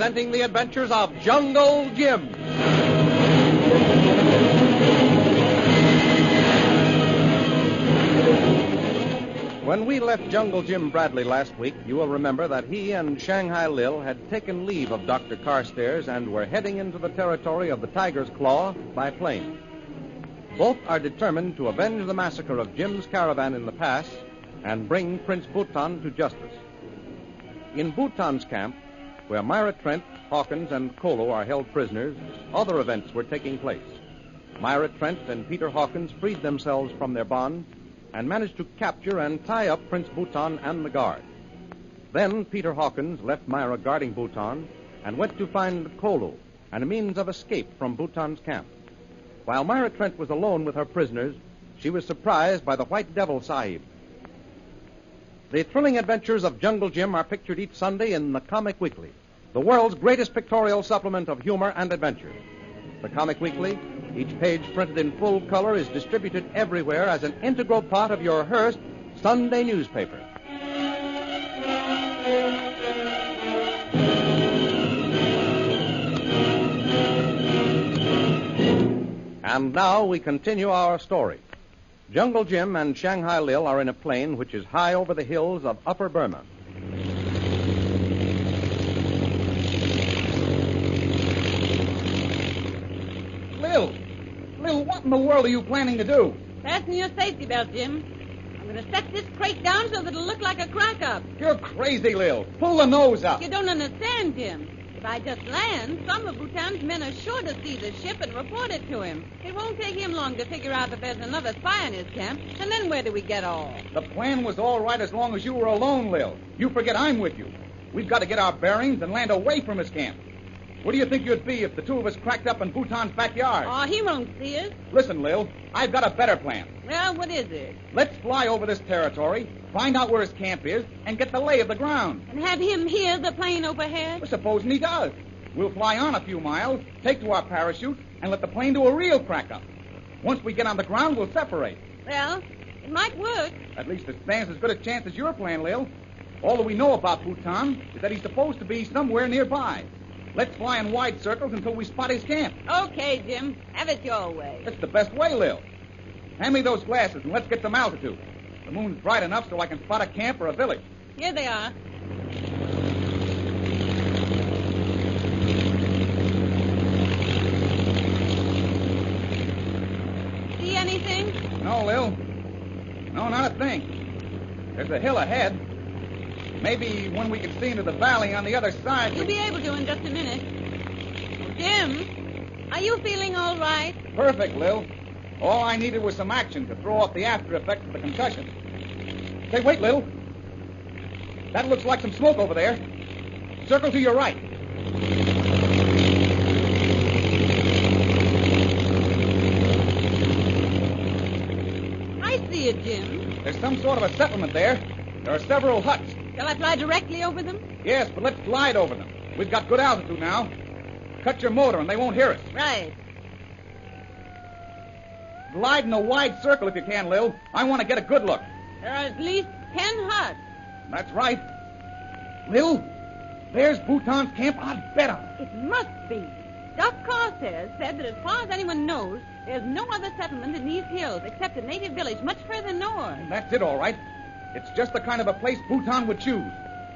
presenting the adventures of Jungle Jim. When we left Jungle Jim Bradley last week, you will remember that he and Shanghai Lil had taken leave of Dr. Carstairs and were heading into the territory of the Tiger's Claw by plane. Both are determined to avenge the massacre of Jim's caravan in the pass and bring Prince Bhutan to justice. In Bhutan's camp, where Myra Trent, Hawkins, and Kolu are held prisoners, other events were taking place. Myra Trent and Peter Hawkins freed themselves from their bonds and managed to capture and tie up Prince Bhutan and the guard. Then Peter Hawkins left Myra guarding Bhutan and went to find Kolu and a means of escape from Bhutan's camp. While Myra Trent was alone with her prisoners, she was surprised by the White Devil Sahib. The thrilling adventures of Jungle Jim are pictured each Sunday in the Comic Weekly, the world's greatest pictorial supplement of humor and adventure. The Comic Weekly, each page printed in full color, is distributed everywhere as an integral part of your Hearst Sunday newspaper. And now we continue our story. Jungle Jim and Shanghai Lil are in a plane which is high over the hills of Upper Burma. Lil, what in the world are you planning to do? Fasten your safety belt, Jim. I'm going to set this crate down so that it'll look like a crack-up. You're crazy, Lil. Pull the nose up. You don't understand, Jim. If I just land, some of Bhutan's men are sure to see the ship and report it to him. It won't take him long to figure out that there's another spy in his camp. And then where do we get off? The plan was all right as long as you were alone, Lil. You forget I'm with you. We've got to get our bearings and land away from his camp. Where do you think you'd be if the two of us cracked up in Bhutan's backyard? Oh, he won't see us. Listen, Lil, I've got a better plan. Well, what is it? Let's fly over this territory, find out where his camp is, and get the lay of the ground. And have him hear the plane overhead? Well, supposing he does. We'll fly on a few miles, take to our parachute, and let the plane do a real crack-up. Once we get on the ground, we'll separate. Well, it might work. At least it stands as good a chance as your plan, Lil. All that we know about Bhutan is that he's supposed to be somewhere nearby. Let's fly in wide circles until we spot his camp. Okay, Jim. Have it your way. That's the best way, Lil. Hand me those glasses and let's get some altitude. The moon's bright enough so I can spot a camp or a village. Here they are. See anything? No, Lil. No, not a thing. There's a hill ahead. Maybe when we can see into the valley on the other side... You'll be able to in just a minute. Jim, are you feeling all right? Perfect, Lil. All I needed was some action to throw off the after effects of the concussion. Say, wait, Lil. That looks like some smoke over there. Circle to your right. I see it, Jim. There's some sort of a settlement there. There are several huts. Shall I fly directly over them? Yes, but let's glide over them. We've got good altitude now. Cut your motor and they won't hear us. Right. Glide in a wide circle if you can, Lil. I want to get a good look. There are at least 10 huts. That's right. Lil, there's Bhutan's camp. I'd bet on it. It must be. Doc Carstairs said that as far as anyone knows, there's no other settlement in these hills except a native village much further north. That's it, all right. It's just the kind of a place Bhutan would choose.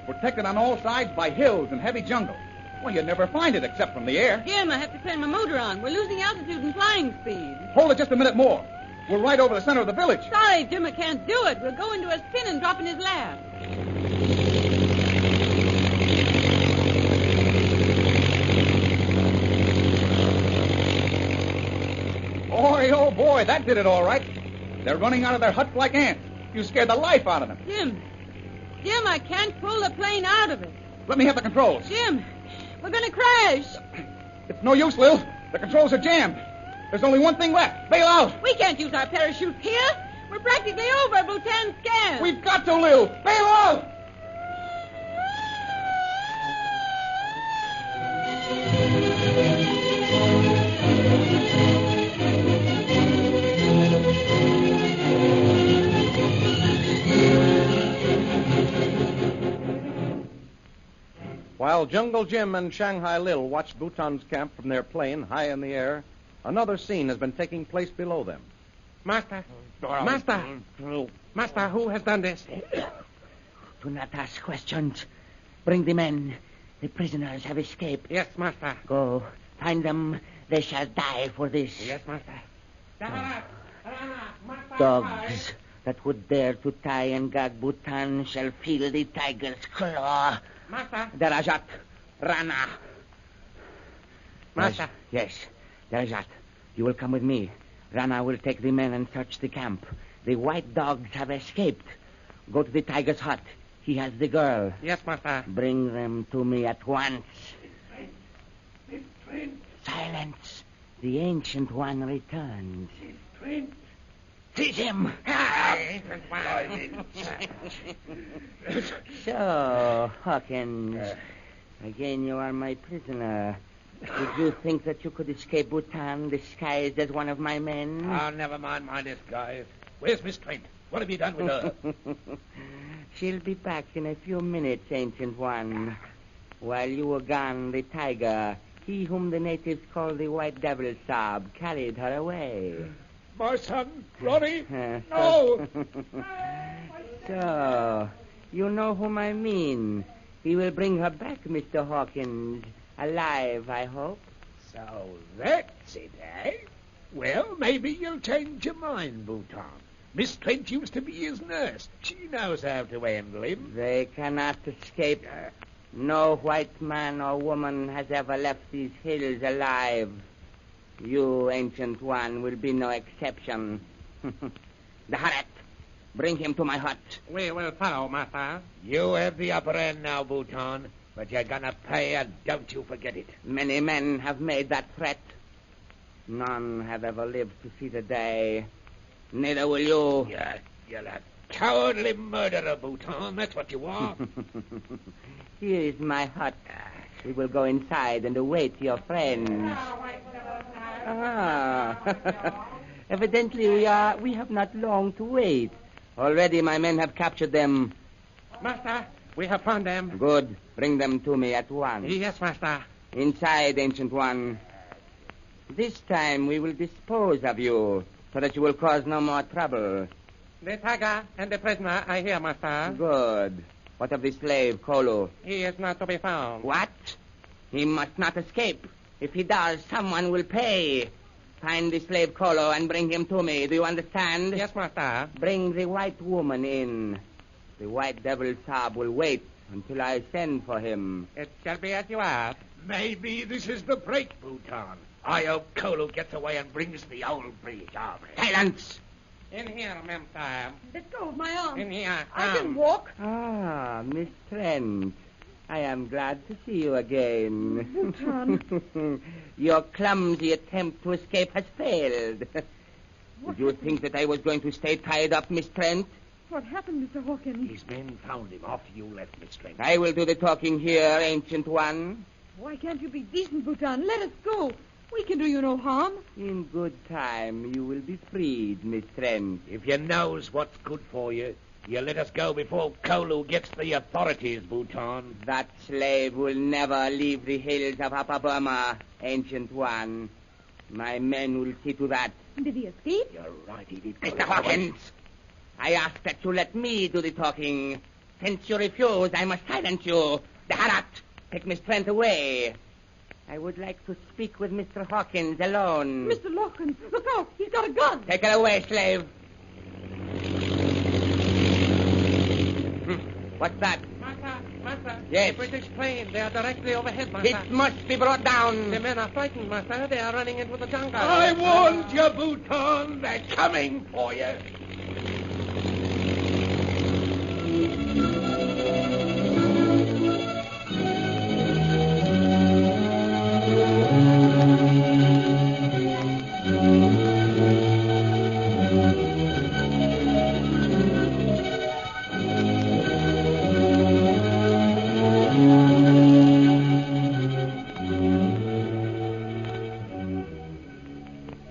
Protected on all sides by hills and heavy jungle. Well, you'd never find it except from the air. Jim, I have to turn my motor on. We're losing altitude and flying speed. Hold it just a minute more. We're right over the center of the village. Sorry, Jim, I can't do it. We'll go into a spin and drop in his lap. Boy, oh boy, that did it all right. They're running out of their huts like ants. You scared the life out of them. Jim, I can't pull the plane out of it. Let me have the controls. Jim, we're going to crash. It's no use, Lil. The controls are jammed. There's only one thing left. Bail out. We can't use our parachute here. We're practically over Bhutan's camp. We've got to, Lil. Bail out. While While Jungle Jim and Shanghai Lil watched Bhutan's camp from their plane high in the air, another scene has been taking place below them. Master! Master! Master, who has done this? Do not ask questions. Bring the men. The prisoners have escaped. Yes, Master. Go. Find them. They shall die for this. Yes, Master. Dogs that would dare to tie and gag Bhutan shall feel the tiger's claw. Master. Darajat, Rana. Master. Yes, Darajat. You will come with me. Rana will take the men and search the camp. The white dogs have escaped. Go to the tiger's hut. He has the girl. Yes, Master. Bring them to me at once. Silence. The Ancient One returns. Seize him. So, Hawkins, again you are my prisoner. Did you think that you could escape Bhutan disguised as one of my men? Oh, never mind my disguise. Where's Miss Trent? What have you done with her? She'll be back in a few minutes, Ancient One. While you were gone, the tiger, he whom the natives call the White Devil Sob, carried her away. My son, Ronnie? No! So, you know whom I mean. He will bring her back, Mr. Hawkins. Alive, I hope. So that's it, eh? Well, maybe you'll change your mind, Bhutan. Miss Trent used to be his nurse. She knows how to handle him. They cannot escape. No white man or woman has ever left these hills alive. You, Ancient One, will be no exception. The Harat, bring him to my hut. We will follow, Master. You have the upper hand now, Bhutan, but you're gonna pay, and don't you forget it. Many men have made that threat. None have ever lived to see the day. Neither will you. You're a cowardly murderer, Bhutan. That's what you are. Here is my hut. We will go inside and await your friends. Evidently we have not long to wait. Already my men have captured them. Master, we have found them. Good. Bring them to me at once. Yes, Master. Inside, Ancient One. This time we will dispose of you so that you will cause no more trouble. The tiger and the prisoner are here, Master. Good. What of the slave, Kolu? He is not to be found. What? He must not escape. If he does, someone will pay. Find the slave Kolu and bring him to me. Do you understand? Yes, Master. Bring the white woman in. The white devil Saab will wait until I send for him. It shall be as you ask. Maybe this is the break, Bhutan. I hope Kolu gets away and brings the old breed of it. Silence! In here, Mem-Sahib. Let go of my arm. In here. I can walk. Ah, Miss Trent. I am glad to see you again. Bhutan. Your clumsy attempt to escape has failed. Did you think that I was going to stay tied up, Miss Trent? What happened, Mr. Hawkins? His men found him after you left, Miss Trent. I will do the talking here, Ancient One. Why can't you be decent, Bhutan? Let us go. We can do you no harm. In good time, you will be freed, Miss Trent. If you knows what's good for you, you let us go before Kolu gets the authorities, Bhutan. That slave will never leave the hills of Upper Burma, Ancient One. My men will see to that. Did he escape? You're right, he did. Mr. Hawkins, I ask that you let me do the talking. Since you refuse, I must silence you. The Harat, take Miss Trent away. I would like to speak with Mr. Hawkins alone. Mr. Hawkins, look out. He's got a gun. Take her away, slave. What's that? Master. Yes. The British plane. They are directly overhead, Master. It must be brought down. The men are frightened, Master. They are running into the jungle. I warned you, Bhutan. They're coming for you.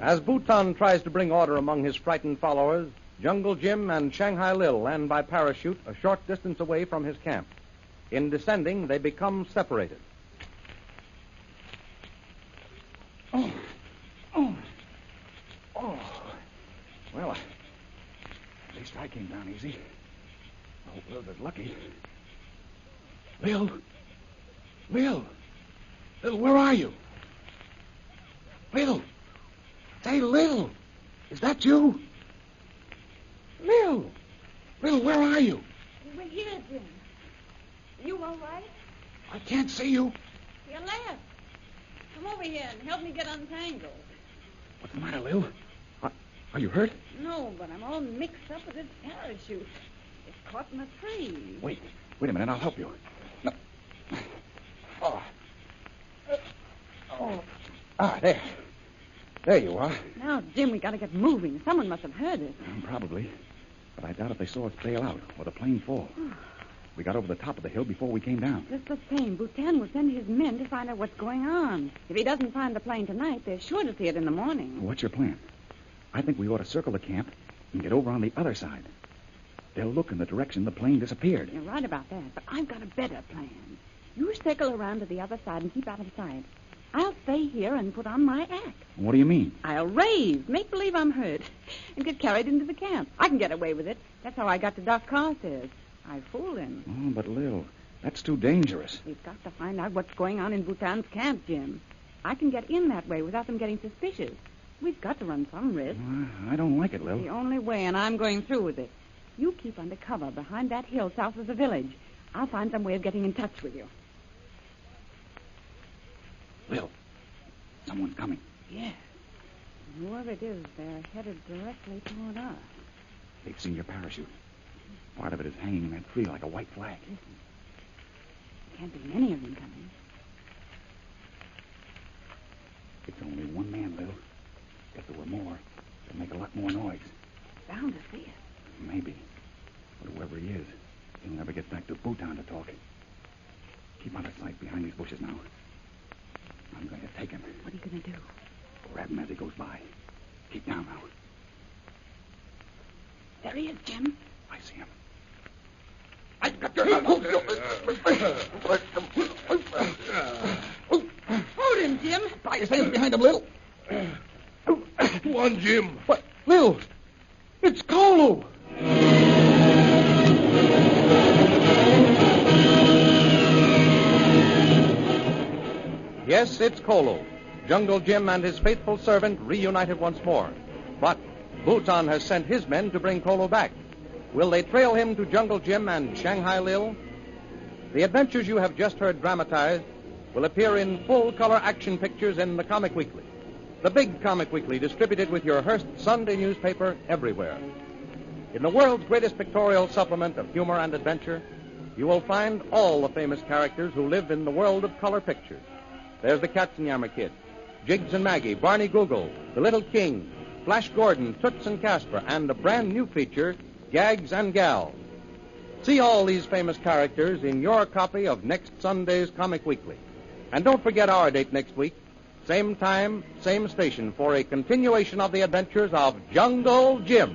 As Bhutan tries to bring order among his frightened followers, Jungle Jim and Shanghai Lil land by parachute a short distance away from his camp. In descending, they become separated. Oh. Well, at least I came down easy. I hope Lil was lucky. Lil, where are you? Lil! Say, Lil! Is that you? Lil, where are you? We're here, Jim. You all right? I can't see you. You left. Come over here and help me get untangled. What's the matter, Lil? Are you hurt? No, but I'm all mixed up with this parachute. It's caught in a tree. Wait a minute, I'll help you. No. There. There you are. Now, Jim, we got to get moving. Someone must have heard it. Probably. But I doubt if they saw us bail out or the plane fall. We got over the top of the hill before we came down. Just the same, Bhutan will send his men to find out what's going on. If he doesn't find the plane tonight, they're sure to see it in the morning. What's your plan? I think we ought to circle the camp and get over on the other side. They'll look in the direction the plane disappeared. You're right about that, but I've got a better plan. You circle around to the other side and keep out of sight. I'll stay here and put on my act. What do you mean? I'll rave, make believe I'm hurt, and get carried into the camp. I can get away with it. That's how I got to Doc Carstairs. I fooled him. Oh, but Lil, that's too dangerous. We've got to find out what's going on in Bhutan's camp, Jim. I can get in that way without them getting suspicious. We've got to run some risk. I don't like it, Lil. The only way, and I'm going through with it. You keep under cover behind that hill south of the village. I'll find some way of getting in touch with you. Lil, someone's coming. Yes. Whoever it is, they're headed directly toward us. They've seen your parachute. Part of it is hanging in that tree like a white flag. Listen. Can't be many of them coming. It's only one man, Lil. If there were more, they'd make a lot more noise. Bound to see us. Maybe. But whoever he is, he'll never get back to Bhutan to talk. Keep out of sight behind these bushes now. I'm going to take him. What are you going to do? Grab him as he goes by. Keep down now. There he is, Jim. I see him. I got your... Hold him, Jim. Tie his hands behind him, Lil. Go on, Jim. What? Lil! It's Kolu! Yes, it's Kolu. Jungle Jim and his faithful servant reunited once more. But Bhutan has sent his men to bring Kolu back. Will they trail him to Jungle Jim and Shanghai Lil? The adventures you have just heard dramatized will appear in full-color action pictures in the Comic Weekly. The big Comic Weekly distributed with your Hearst Sunday newspaper everywhere. In the world's greatest pictorial supplement of humor and adventure, you will find all the famous characters who live in the world of color pictures. There's the Katzenjammer Kid, Jiggs and Maggie, Barney Google, the Little King, Flash Gordon, Toots and Casper, and a brand new feature, Gags and Gals. See all these famous characters in your copy of next Sunday's Comic Weekly. And don't forget our date next week, same time, same station, for a continuation of the adventures of Jungle Jim.